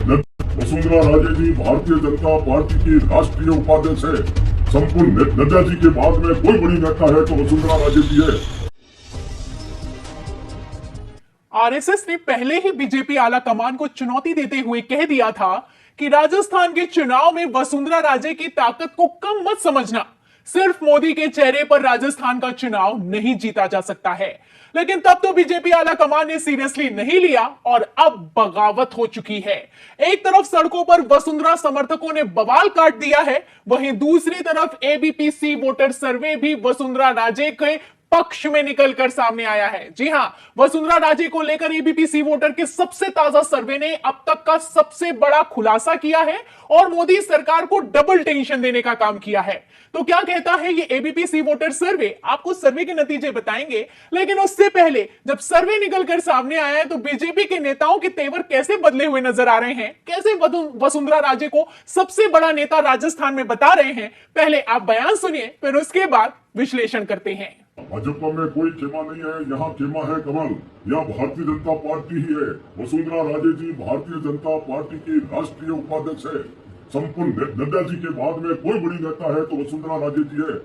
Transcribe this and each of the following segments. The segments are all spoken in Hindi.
वसुंधरा राजे जी भारतीय जनता पार्टी की राष्ट्रीय उपाध्यक्ष है। संपूर्ण नड्डा जी के बाद में कोई बड़ी नेता है तो वसुंधरा राजे जी है। आरएसएस ने पहले ही बीजेपी आला कमान को चुनौती देते हुए कह दिया था कि राजस्थान के चुनाव में वसुंधरा राजे की ताकत को कम मत समझना। सिर्फ मोदी के चेहरे पर राजस्थान का चुनाव नहीं जीता जा सकता है। लेकिन तब तो बीजेपी आला कमान ने सीरियसली नहीं लिया और अब बगावत हो चुकी है। एक तरफ सड़कों पर वसुंधरा समर्थकों ने बवाल काट दिया है, वहीं दूसरी तरफ एबीपी वोटर सर्वे भी वसुंधरा राजे के पक्ष में निकलकर सामने आया है। जी हां, वसुंधरा राजे को लेकर एबीपी वोटर के सबसे ताजा सर्वे ने अब तक का सबसे बड़ा खुलासा किया है और मोदी सरकार को डबल टेंशन देने का काम किया है। तो क्या कहता है ये एबीपी वोटर सर्वे, आपको सर्वे के नतीजे बताएंगे। लेकिन उससे पहले जब सर्वे निकलकर सामने आया है तो बीजेपी के नेताओं के तेवर कैसे बदले हुए नजर आ रहे हैं, कैसे वसुंधरा राजे को सबसे बड़ा नेता राजस्थान में बता रहे हैं, पहले आप बयान सुनिए, फिर उसके बाद विश्लेषण करते हैं। भाजपा में कोई खेमा नहीं है, यहाँ खेमा है कमल। यहाँ भारतीय जनता पार्टी ही है। वसुंधरा राजे जी भारतीय जनता पार्टी की राष्ट्रीय उपाध्यक्ष है। संपूर्ण नड्डा जी के बाद में कोई बड़ी नेता है तो वसुंधरा राजे जी है।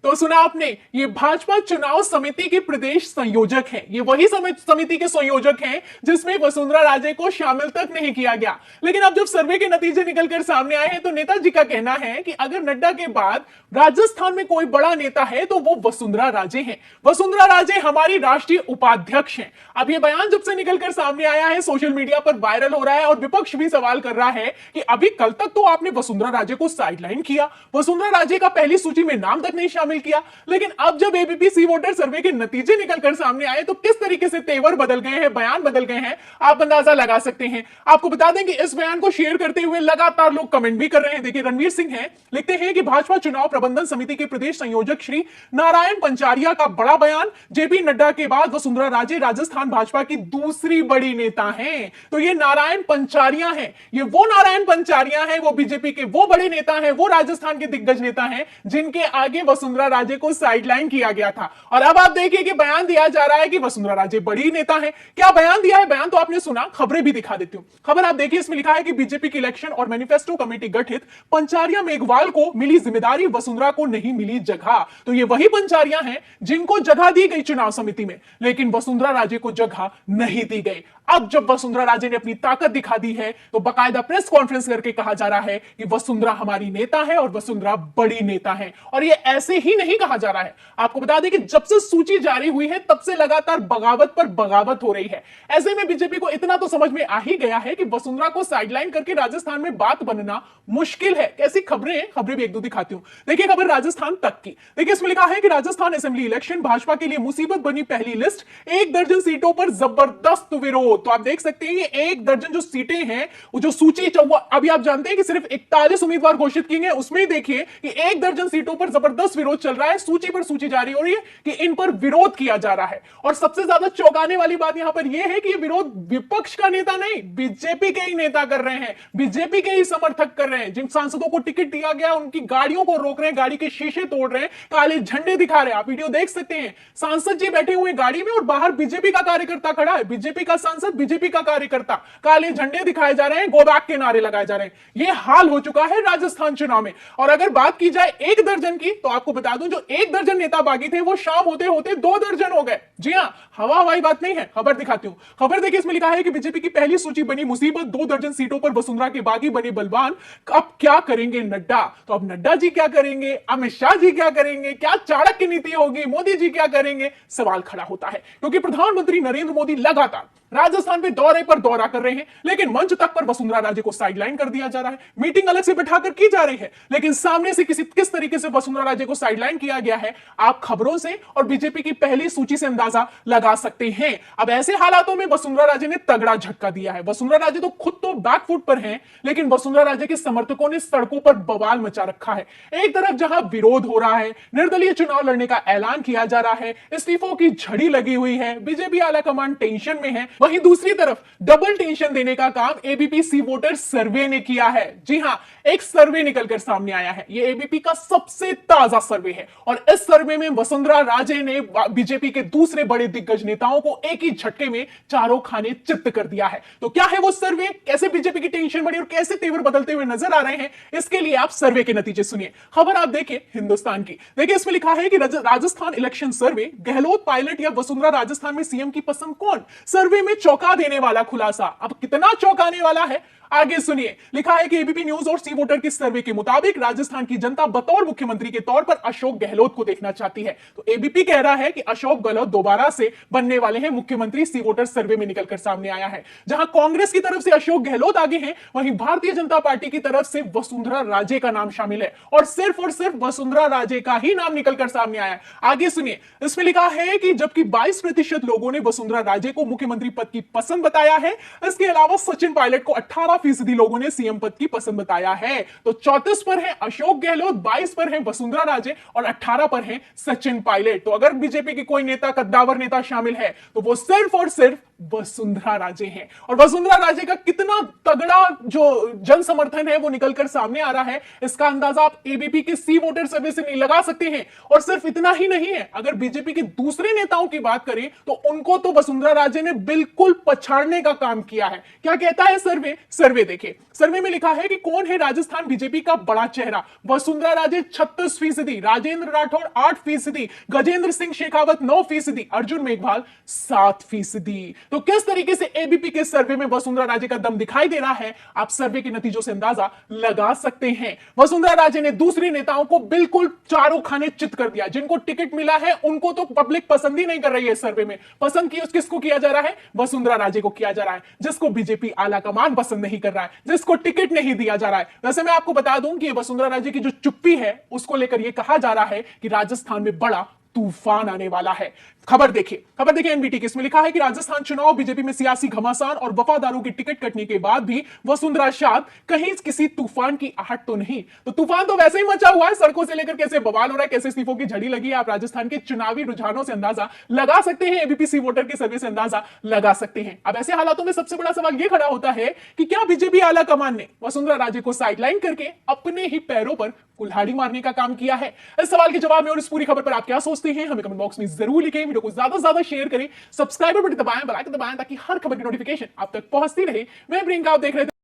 तो सुना आपने, ये भाजपा चुनाव समिति के प्रदेश संयोजक हैं। ये वही समिति के संयोजक हैं जिसमें वसुंधरा राजे को शामिल तक नहीं किया गया। लेकिन अब जब सर्वे के नतीजे निकलकर सामने आए हैं तो नेताजी का कहना है कि अगर नड्डा के बाद राजस्थान में कोई बड़ा नेता है तो वो वसुंधरा राजे हैं। वसुंधरा राजे हमारी राष्ट्रीय उपाध्यक्ष हैं। अब ये बयान जब से निकलकर सामने आया है सोशल मीडिया पर वायरल हो रहा है और विपक्ष भी सवाल कर रहा है कि अभी कल तक तो आपने वसुंधरा राजे को साइडलाइन किया, वसुंधरा राजे का पहली सूची में नाम तक नहीं शामिल किया। लेकिन अब जब एबीपी वोटर सर्वे के नतीजे निकलकर सामने आए तो किस तरीके से तेवर बदल गए हैं, बयान बदल गए हैं, आप अंदाजा लगा सकते हैं। आपको बता दें कि इस बयान को शेयर करते हुए लगातार लोग कमेंट भी कर रहे हैं। देखिए, रणवीर सिंह हैं, लिखते हैं कि भाजपा चुनाव प्रबंधन समिति के प्रदेश संयोजक श्री नारायण पंचारिया का बड़ा बयान, जेपी नड्डा के बाद वसुंधरा राजे राजस्थान भाजपा की दूसरी बड़ी नेता हैं। तो ये नारायण पंचारिया हैं, ये वो नारायण पंचारिया हैं, वो बीजेपी के वो बड़े नेता हैं, वो राजस्थान के दिग्गज नेता हैं जिनके आगे वसुंधरा राजे को साइडलाइन किया गया था। और अब आप देखिए कि बयान दिया जा रहा है कि वसुंधरा राजे बड़ी नेता है। क्या बयान दिया है? बयान तो आपने सुना, खबरें भी दिखा देती हूं। खबर आप देखिए, इसमें लिखा है कि बीजेपी की इलेक्शन और मैनिफेस्टो कमेटी गठित पंचारिया मेघवाल को मिली जिम्मेदारी, वसुंधरा को नहीं मिली जगह। तो ये वही पंचारिया हैं जिनको जगह दी गई चुनाव समिति में, लेकिन वसुंधरा राजे को जगह नहीं दी गई। अब जब वसुंधरा राजे ने अपनी ताकत दिखा दी है तो बाकायदा प्रेस कॉन्फ्रेंस करके कहा जा रहा है कि वसुंधरा हमारी नेता है और वसुंधरा बड़ी नेता है। और ये ऐसे ही नहीं कहा जा रहा है। आपको बता दें कि जब से सूची जारी हुई है तब से लगातार बगावत पर बगावत हो रही है। ऐसे में बीजेपी को इतना तो समझ में आ ही गया है कि वसुंधरा को साइडलाइन करके राजस्थान में बात बनना मुश्किल है। कैसी खबरें हैं, खबरें भी एक दो दिखाती हूं। देखिए खबर राजस्थान तक की। देखिए इसमें लिखा है कि राजस्थान असेंबली इलेक्शन भाजपा के लिए मुसीबत बनी पहली लिस्ट, 1 दर्जन सीटों पर जबरदस्त विरोध। तो आप देख सकते हैं ये 1 दर्जन जो सीटें हैं, वो जो सूची अभी आप जानते हैं कि सिर्फ 41 उम्मीदवार घोषित किए गए, उसमें देखिए कि 1 दर्जन सीटों पर जबरदस्त विरोध चल रहा है। सूची पर सूची जारी हो रही है कि इन पर विरोध किया जा रहा है। और सबसे ज्यादा चौंकाने वाली बात यहां पर यह है कि यह विरोध विपक्ष का नेता नहीं, बीजेपी के ही नेता कर रहे हैं, बीजेपी के ही समर्थक कर रहे हैं। जिन सांसदों को टिकट दिया गया उनकी गाड़ियों को रोक रहे हैं, गाड़ी के शीशे तोड़ रहे हैं, काले झंडे दिखा रहे हैं। आप वीडियो देख सकते हैं, सांसद जी बैठे हुए गाड़ी में और बाहर बीजेपी का कार्यकर्ता खड़ा है, बीजेपी का सांसद, बीजेपी का कार्यकर्ता, काले झंडे दिखाए जा रहे हैं, गो बैक के नारे लगाए जा रहे हैं। यह हाल हो चुका है राजस्थान चुनाव में। और अगर बात की जाए 1 दर्जन की, तो आपको बता दूं जो 1 दर्जन नेता बागी थे वो शाम होते होते 2 दर्जन हो गए। जी हां, हवाई बात नहीं है। खबर दिखाती हूं। खबर देखिए, इसमें लिखा है कि बीजेपी की पहली सूची बनी मुसीबत, 2 दर्जन सीटों पर वसुंधरा के बागी बने बलवान। अब क्या करेंगे नड्डा? तो अब नड्डा जी क्या करेंगे, अमित शाह जी क्या करेंगे, क्या चाणक्य नीति होगी, मोदी जी क्या करेंगे? सवाल खड़ा होता है क्योंकि प्रधानमंत्री नरेंद्र मोदी लगातार राजस्थान पे दौरे पर दौरा कर रहे हैं, लेकिन मंच तक पर वसुंधरा राजे को साइडलाइन कर दिया जा रहा है। मीटिंग अलग से बिठाकर की जा रही है, लेकिन सामने से किस तरीके से वसुंधरा राजे को साइडलाइन किया गया है, आप खबरों से और बीजेपी की पहली सूची से अंदाजा लगा सकते हैं। अब ऐसे हालातों में वसुंधरा राजे ने तगड़ा झटका दिया है। वसुंधरा राजे तो खुद तो बैकफुट पर हैं, लेकिन वसुंधरा राजे के समर्थकों ने सड़कों पर बवाल मचा रखा है। एक तरफ जहां विरोध हो रहा है, निर्दलीय चुनाव लड़ने का ऐलान किया जा रहा है, इस्तीफों की झड़ी लगी हुई है, बीजेपी आला कमान टेंशन में है, वहीं दूसरी तरफ डबल टेंशन देने का काम एबीपी सी वोटर सर्वे ने किया है। जी हां, एक सर्वे निकलकर सामने आया है। यह एबीपी का सबसे ताजा सर्वे है और इस सर्वे में वसुंधरा राजे ने बीजेपी के दूसरे बड़े दिग्गज नेताओं को एक ही झटके में चारों खाने चित्त कर दिया है। तो क्या है वो सर्वे, कैसे बीजेपी की टेंशन बढ़ी और कैसे तेवर बदलते हुए नजर आ रहे हैं, इसके लिए आप सर्वे के नतीजे सुनिए। खबर आप देखिए हिंदुस्तान की। देखिए इसमें लिखा है कि राजस्थान इलेक्शन सर्वे, गहलोत पायलट या वसुंधरा राजस्थान में सीएम की पसंद कौन, सर्वे में चौंका देने वाला खुलासा। अब कितना चौंकाने वाला है आगे सुनिए। लिखा है कि एबीपी न्यूज और सी वोटर की सर्वे के मुताबिक राजस्थान की जनता बतौर मुख्यमंत्री के तौर पर अशोक गहलोत को देखना चाहती है। तो एबीपी कह रहा है कि अशोक गहलोत दोबारा से बनने वाले हैं मुख्यमंत्री। सी वोटर सर्वे में निकलकर सामने आया है। जहां कांग्रेस की तरफ से अशोक गहलोत आगे हैं, वहीं भारतीय जनता पार्टी की तरफ से वसुंधरा राजे का नाम शामिल है और सिर्फ वसुंधरा राजे का ही नाम निकलकर सामने आया है। आगे सुनिए, इसमें लिखा है कि जबकि 22% लोगों ने वसुंधरा राजे को मुख्यमंत्री पद की पसंद बताया है, इसके अलावा सचिन पायलट को 18% लोगों ने सीएम पद की पसंद बताया है। तो 34 पर है अशोक गहलोत, 22 पर है वसुंधरा राजे और 18 पर है सचिन पायलट। तो अगर बीजेपी के कोई नेता, कद्दावर नेता शामिल है तो वो सिर्फ और सिर्फ वसुंधरा राजे हैं। और वसुंधरा राजे का कितना तगड़ा जो जन समर्थन है वो निकलकर सामने आ रहा है, इसका अंदाजा आप एबीपी के सी वोटर सर्वे से नहीं लगा सकते हैं। और सिर्फ इतना ही नहीं है, अगर बीजेपी के दूसरे नेताओं की बात करें तो उनको तो वसुंधरा राजे ने बिल्कुल पछाड़ने का काम किया है। क्या कहता है सर्वे देखिए। सर्वे में लिखा है कि कौन है राजस्थान बीजेपी का बड़ा चेहरा। वसुंधरा राजे 36%, राजेंद्र राठौड़ 8%, गजेंद्र सिंह शेखावत 9%, अर्जुन मेघवाल 7%। तो किस तरीके से एबीपी के सर्वे में वसुंधरा राजे का दम दिखाई दे रहा है, आप सर्वे के नतीजों से अंदाजा लगा सकते हैं। वसुंधरा राजे ने दूसरे नेताओं को बिल्कुल चारों खाने चित कर दिया। जिनको टिकट मिला है उनको तो पब्लिक पसंद ही नहीं कर रही है। सर्वे में पसंद किसको किया जा रहा है, वसुंधरा राजे को किया जा रहा है, जिसको बीजेपी आला कमान पसंद नहीं कर रहा है, जिसको टिकट नहीं दिया जा रहा है। वैसे मैं आपको बता दूं कि वसुंधरा राजे की जो चुप्पी है उसको लेकर यह कहा जा रहा है कि राजस्थान में बड़ा तूफान आने वाला है। खबर देखिए एनबीटी की। इसमें लिखा है कि राजस्थान चुनाव, बीजेपी में सियासी घमासान और वफादारों की टिकट कटने के बाद भी वसुंधरा शाद कहीं किसी तूफान की आहट तो नहीं। तो तूफान तो वैसे ही मचा हुआ है, सड़कों से लेकर कैसे बवाल हो रहा है, कैसे इस्तीफों की झड़ी लगी है। आप राजस्थान के चुनावी रुझानों से अंदाजा लगा सकते हैं, एबीपी सी वोटर के सर्वे से अंदाजा लगा सकते हैं। अब ऐसे हालातों में सबसे बड़ा सवाल यह खड़ा होता है कि क्या बीजेपी आला कमान ने वसुंधरा राजे को साइडलाइन करके अपने ही पैरों पर कुल्हाड़ी मारने का काम किया है। इस सवाल के जवाब में और इस पूरी खबर पर आप क्या सोचते हैं, हमें कमेंट बॉक्स में जरूर लिखें। वीडियो को ज्यादा से ज्यादा शेयर करें, सब्सक्राइबर बटन दबाएं, बेल आइकन दबाएं ताकि हर खबर की नोटिफिकेशन आप तक पहुंचती रहे। मैं प्रियंका, आप देख रहे थे